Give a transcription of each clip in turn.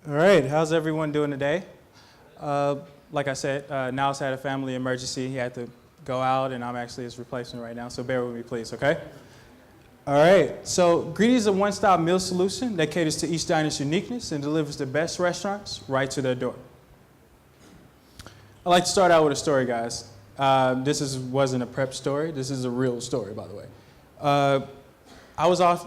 All right, how's everyone doing today? Like I said, Niles had a family emergency. He had to go out, and I'm actually his replacement right now, so bear with me, please, okay? All right, so Greedy is a one-stop meal solution that caters to each diner's uniqueness and delivers the best restaurants right to their door. I'd like to start out with a story, guys. Wasn't a prep story. This is a real story, by the way.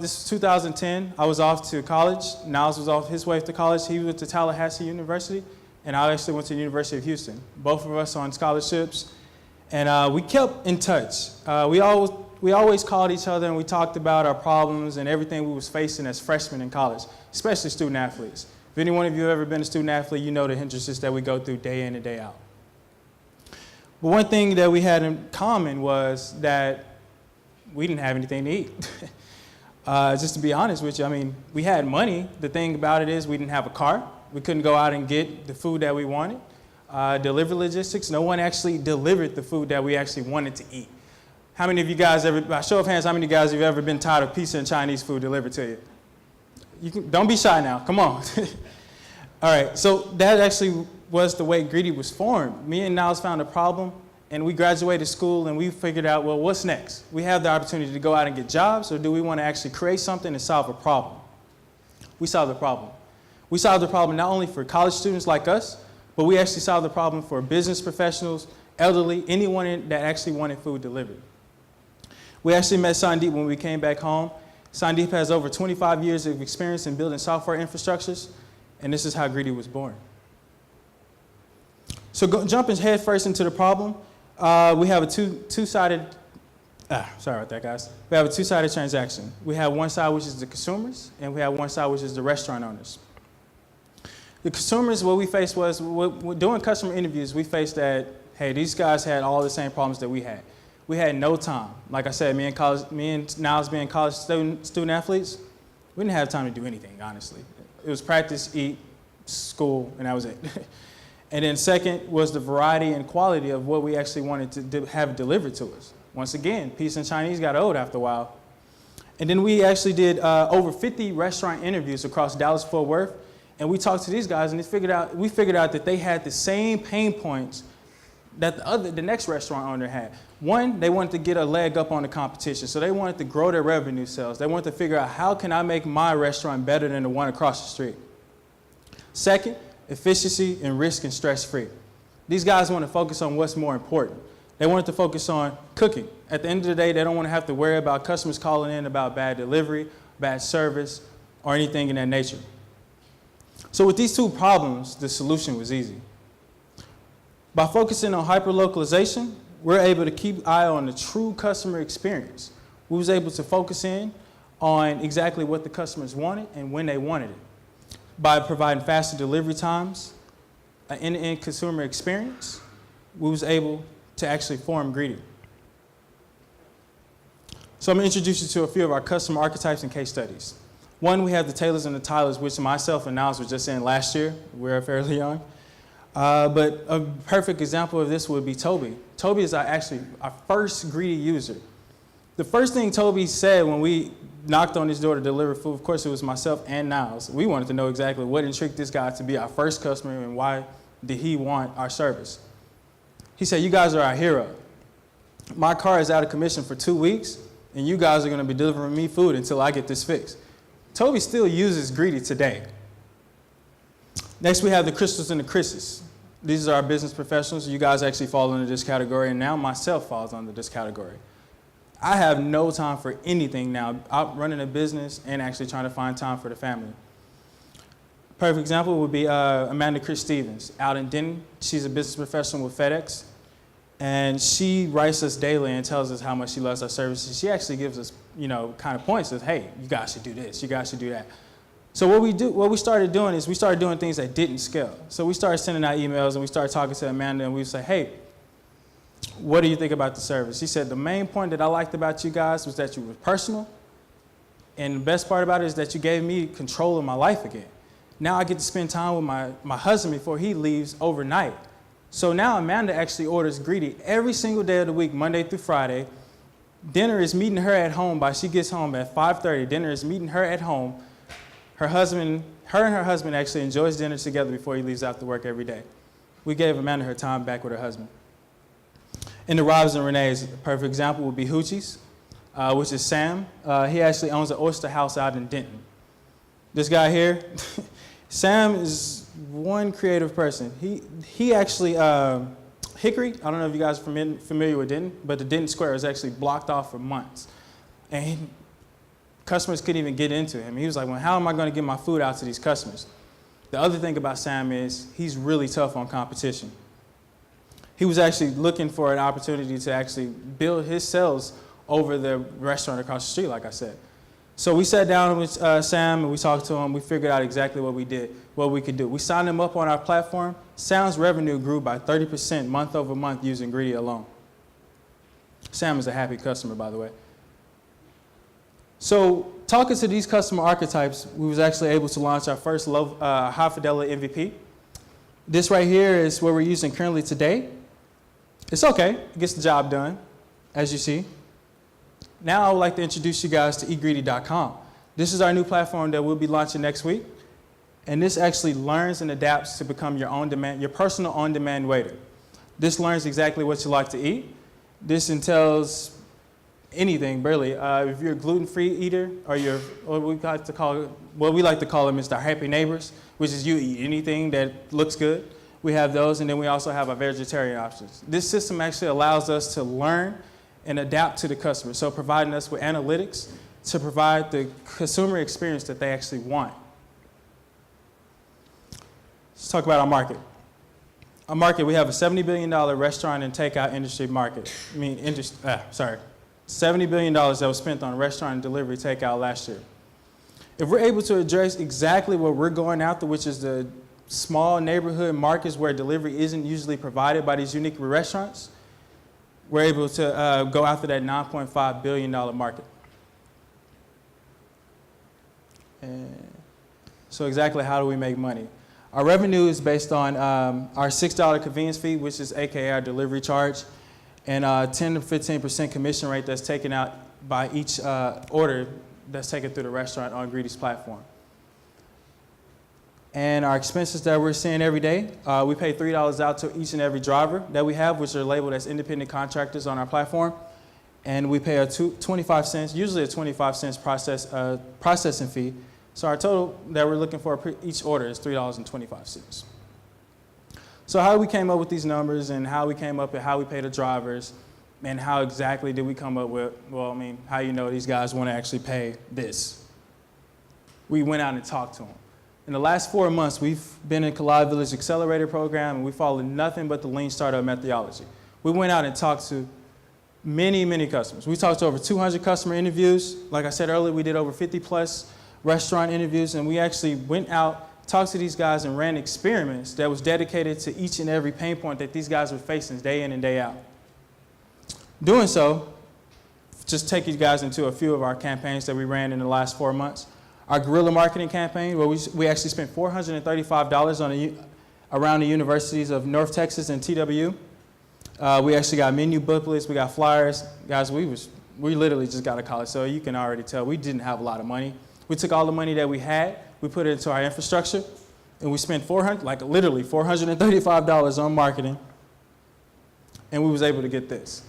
This is 2010. I was off to college. Niles was off his way to college. He went to Tallahassee University, and I actually went to the University of Houston. Both of us on scholarships, and we kept in touch. We always called each other, and we talked about our problems and everything we was facing as freshmen in college, especially student athletes. If any one of you have ever been a student athlete, you know the hindrances that we go through day in and day out. But one thing that we had in common was that we didn't have anything to eat. Just to be honest with you, I mean, we had money. The thing about it is we didn't have a car. We couldn't go out and get the food that we wanted. Delivery logistics, no one actually delivered the food that we actually wanted to eat. How many of you guys by show of hands, how many of you guys have ever been tired of pizza and Chinese food delivered to you? Don't be shy now, come on. All right, so that actually was the way Greedy was formed. Me and Niles found a problem, and we graduated school, and we figured out, well, what's next? We have the opportunity to go out and get jobs, or do we want to actually create something and solve a problem? We solved the problem. We solved the problem not only for college students like us, but we actually solved the problem for business professionals, elderly, anyone that actually wanted food delivered. We actually met Sandeep when we came back home. Sandeep has over 25 years of experience in building software infrastructures, and this is how Greedy was born. So jumping head first into the problem, we have a two-sided, sorry about that, guys. We have a two-sided transaction. We have one side, which is the consumers, and we have one side, which is the restaurant owners. The consumers, what we faced was, doing customer interviews, we faced that, hey, these guys had all the same problems that we had. We had no time. Like I said, me and Niles being college student athletes, we didn't have time to do anything, honestly. It was practice, eat, school, and that was it. And then second was the variety and quality of what we actually wanted to have delivered to us. Once again, pizza and Chinese got old after a while. And then we actually did over 50 restaurant interviews across Dallas-Fort Worth, and we talked to these guys, and we figured out that they had the same pain points that the next restaurant owner had. One, they wanted to get a leg up on the competition, so they wanted to grow their revenue sales. They wanted to figure out, how can I make my restaurant better than the one across the street? Second, efficiency and risk and stress-free. These guys want to focus on what's more important. They wanted to focus on cooking. At the end of the day, they don't want to have to worry about customers calling in about bad delivery, bad service, or anything in that nature. So with these two problems, the solution was easy. By focusing on hyper-localization, we're able to keep an eye on the true customer experience. We was able to focus in on exactly what the customers wanted and when they wanted it. By providing faster delivery times, an end-to-end consumer experience, we was able to actually form Greedy. So I'm going to introduce you to a few of our customer archetypes and case studies. One, we have the Taylors and the Tylers, which myself and Niles were just in last year. We're fairly young. But a perfect example of this would be Toby. Toby is actually our first Greedy user. The first thing Toby said when we knocked on his door to deliver food, of course it was myself and Niles. We wanted to know exactly what intrigued this guy to be our first customer and why did he want our service. He said, you guys are our hero. My car is out of commission for 2 weeks, and you guys are going to be delivering me food until I get this fixed. Toby still uses Greedy today. Next, we have the Crystals and the Chris's. These are our business professionals. You guys actually fall under this category, and now myself falls under this category. I have no time for anything now, out running a business and actually trying to find time for the family. Perfect example would be Amanda Chris Stevens out in Denton. She's a business professional with FedEx, and she writes us daily and tells us how much she loves our services. She actually gives us, kind of points of, hey, you guys should do this, you guys should do that. So what we started doing is we started doing things that didn't scale. So we started sending out emails, and we started talking to Amanda, and we would say, hey, what do you think about the service? She said, the main point that I liked about you guys was that you were personal, and the best part about it is that you gave me control of my life again. Now I get to spend time with my husband before he leaves overnight. So now Amanda actually orders Greedy every single day of the week, Monday through Friday. Dinner is meeting her at home she gets home at 5:30. Dinner is meeting her at home. Her and her husband actually enjoys dinner together before he leaves after work every day. We gave Amanda her time back with her husband. And the Robs and Renee's, a perfect example would be Hoochie's, which is Sam. He actually owns an oyster house out in Denton. This guy here, Sam is one creative person. He actually, Hickory, I don't know if you guys are familiar with Denton, but the Denton Square was actually blocked off for months. And customers couldn't even get into him. He was like, well, how am I going to get my food out to these customers? The other thing about Sam is he's really tough on competition. He was actually looking for an opportunity to actually build his sales over the restaurant across the street, like I said. So we sat down with Sam and we talked to him. We figured out exactly what we could do. We signed him up on our platform. Sam's revenue grew by 30% month over month using EatGreedi alone. Sam is a happy customer, by the way. So talking to these customer archetypes, we was actually able to launch our first high fidelity MVP. This right here is what we're using currently today. It's okay, it gets the job done, as you see. Now I would like to introduce you guys to EatGreedi.com. This is our new platform that we'll be launching next week. And this actually learns and adapts to become your personal on-demand waiter. This learns exactly what you like to eat. This entails anything, really. If you're a gluten-free eater, or what we like to call them is the happy neighbors, which is you eat anything that looks good. We have those, and then we also have our vegetarian options. This system actually allows us to learn and adapt to the customer, so providing us with analytics to provide the consumer experience that they actually want. Let's talk about our market. Our market, we have a $70 billion restaurant and takeout industry market. $70 billion that was spent on restaurant and delivery takeout last year. If we're able to address exactly what we're going after, which is the small neighborhood markets where delivery isn't usually provided by these unique restaurants, we're able to go after that $9.5 billion market. And so exactly how do we make money? Our revenue is based on our $6 convenience fee, which is AKA our delivery charge, and 10 to 15% commission rate that's taken out by each order that's taken through the restaurant on EatGreedi's platform. And our expenses that we're seeing every day, we pay $3 out to each and every driver that we have, which are labeled as independent contractors on our platform. And we pay 25 cents, usually a 25 cents processing fee. So our total that we're looking for each order is $3.25. So how we came up with these numbers and how we came up with how we pay the drivers and how exactly did we come up with, well, I mean, how you know these guys want to actually pay this. We went out and talked to them. In the last 4 months, we've been in Collide Village Accelerator program, and we followed nothing but the lean startup methodology. We went out and talked to many, many customers. We talked to over 200 customer interviews. Like I said earlier, we did over 50 plus restaurant interviews, and we actually went out, talked to these guys, and ran experiments that was dedicated to each and every pain point that these guys were facing day in and day out. Doing so, just take you guys into a few of our campaigns that we ran in the last 4 months. Our guerrilla marketing campaign, where we actually spent $435 around the universities of North Texas and TWU. We actually got menu booklets, we got flyers. Guys, we literally just got out of college, so you can already tell we didn't have a lot of money. We took all the money that we had, we put it into our infrastructure, and we spent literally $435 on marketing, and we was able to get this.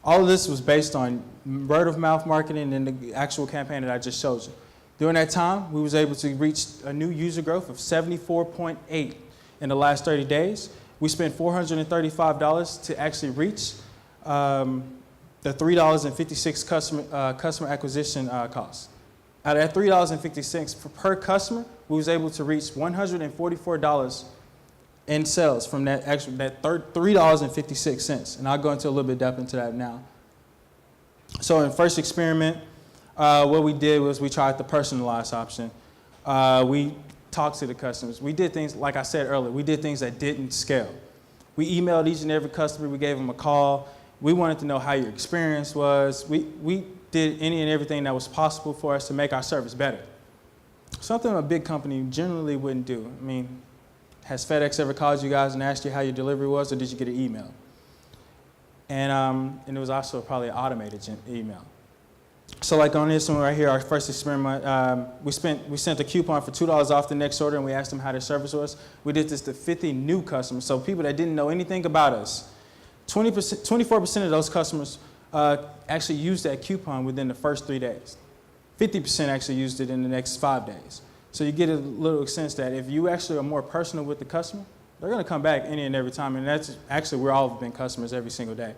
All of this was based on word of mouth marketing and the actual campaign that I just showed you. During that time, we was able to reach a new user growth of 74.8 in the last 30 days. We spent $435 to actually reach the $3.56 customer acquisition cost. Out of that $3.56 per customer, we was able to reach $144 in sales from that $3.56. And I'll go into a little bit depth into that now. So in first experiment, what we did was we tried the personalized option. We talked to the customers. We did things, like I said earlier, we did things that didn't scale. We emailed each and every customer. We gave them a call. We wanted to know how your experience was. We did any and everything that was possible for us to make our service better. Something a big company generally wouldn't do. I mean, has FedEx ever called you guys and asked you how your delivery was, or did you get an email? And it was also probably an automated email. So like on this one right here, our first experiment, we sent a coupon for $2 off the next order, and we asked them how their service was. We did this to 50 new customers, so people that didn't know anything about us. 24% of those customers actually used that coupon within the first 3 days. 50% actually used it in the next 5 days. So you get a little sense that if you actually are more personal with the customer, they're going to come back any and every time, and that's actually, we're all been customers every single day.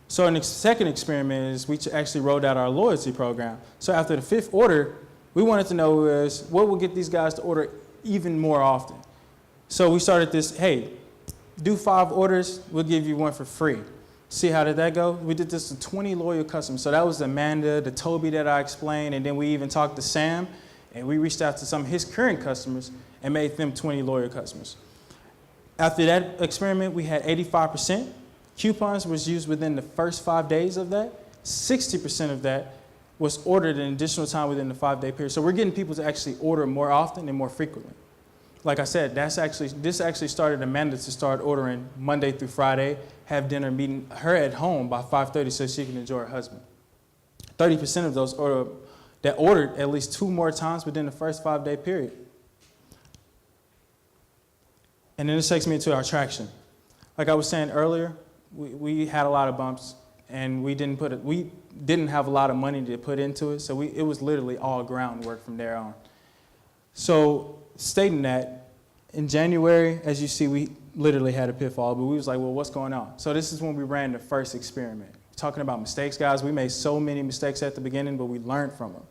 So the second experiment is we actually rolled out our loyalty program. So after the 5th order, we wanted to know is what will get these guys to order even more often. So we started this, hey, do 5 orders, we'll give you 1 for free. See how did that go? We did this to 20 loyal customers. So that was Amanda, the Toby that I explained, and then we even talked to Sam, and we reached out to some of his current customers and made them 20 loyal customers. After that experiment, we had 85%. Coupons was used within the first 5 days of that. 60% of that was ordered an additional time within the 5-day period. So we're getting people to actually order more often and more frequently. Like I said, this actually started Amanda to start ordering Monday through Friday, have dinner, meeting her at home by 5:30 so she can enjoy her husband. 30% of those that ordered at least 2 more times within the first 5-day period. And then this takes me into our traction. Like I was saying earlier, we had a lot of bumps, and we didn't have a lot of money to put into it, so it was literally all groundwork from there on. So stating that, in January, as you see, we literally had a pitfall, but we was like, well, what's going on? So this is when we ran the first experiment. Talking about mistakes, guys, we made so many mistakes at the beginning, but we learned from them.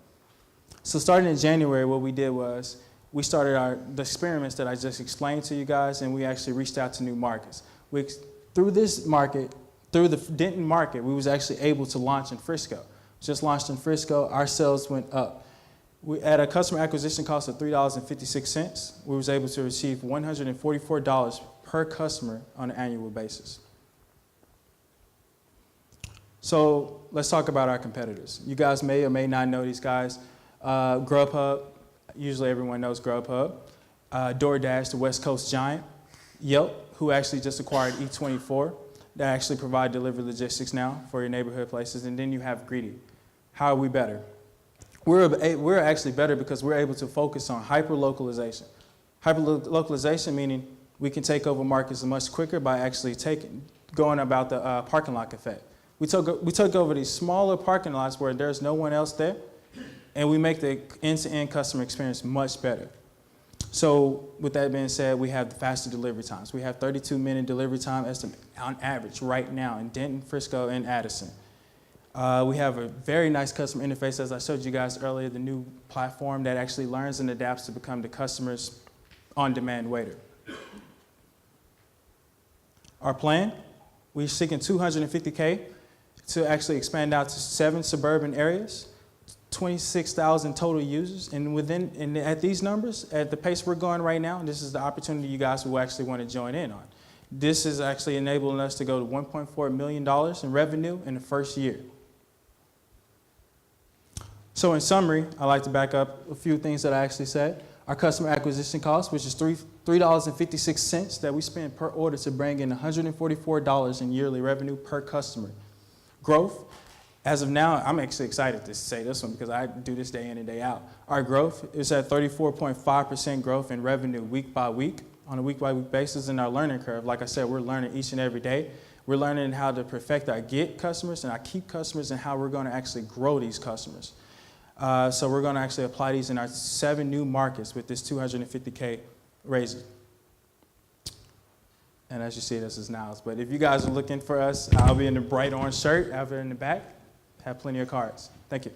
So starting in January, what we did was we started the experiments that I just explained to you guys, and we actually reached out to new markets. Through the Denton market, we was actually able to launch in Frisco. Just launched in Frisco, our sales went up. At a customer acquisition cost of $3.56, we was able to achieve $144 per customer on an annual basis. So let's talk about our competitors. You guys may or may not know these guys. Grubhub, usually everyone knows Grubhub. DoorDash, the West Coast giant. Yelp, who actually just acquired E24, that actually provide delivery logistics now for your neighborhood places. And then you have EatGreedi. How are we better? We're actually better because we're able to focus on hyper-localization. Hyper-localization meaning we can take over markets much quicker by actually going about the parking lot effect. We took over these smaller parking lots where there's no one else there, and we make the end-to-end customer experience much better. So with that being said, we have the faster delivery times. We have 32-minute delivery time estimate on average right now in Denton, Frisco, and Addison. We have a very nice customer interface, as I showed you guys earlier, the new platform that actually learns and adapts to become the customer's on-demand waiter. Our plan, we're seeking $250K to actually expand out to 7 suburban areas. 26,000 total users, and at these numbers, at the pace we're going right now, this is the opportunity you guys will actually want to join in on. This is actually enabling us to go to $1.4 million in revenue in the first year. So in summary, I'd like to back up a few things that I actually said. Our customer acquisition cost, which is $3.56 that we spend per order to bring in $144 in yearly revenue per customer. Growth. As of now, I'm actually excited to say this one because I do this day in and day out. Our growth is at 34.5% growth in revenue week by week on a week-by-week basis in our learning curve. Like I said, we're learning each and every day. We're learning how to perfect our get customers and our keep customers and how we're going to actually grow these customers. So we're going to actually apply these in our 7 new markets with this $250K raise. And as you see, this is Niles. But if you guys are looking for us, I'll be in the bright orange shirt over in the back. Have plenty of cards. Thank you.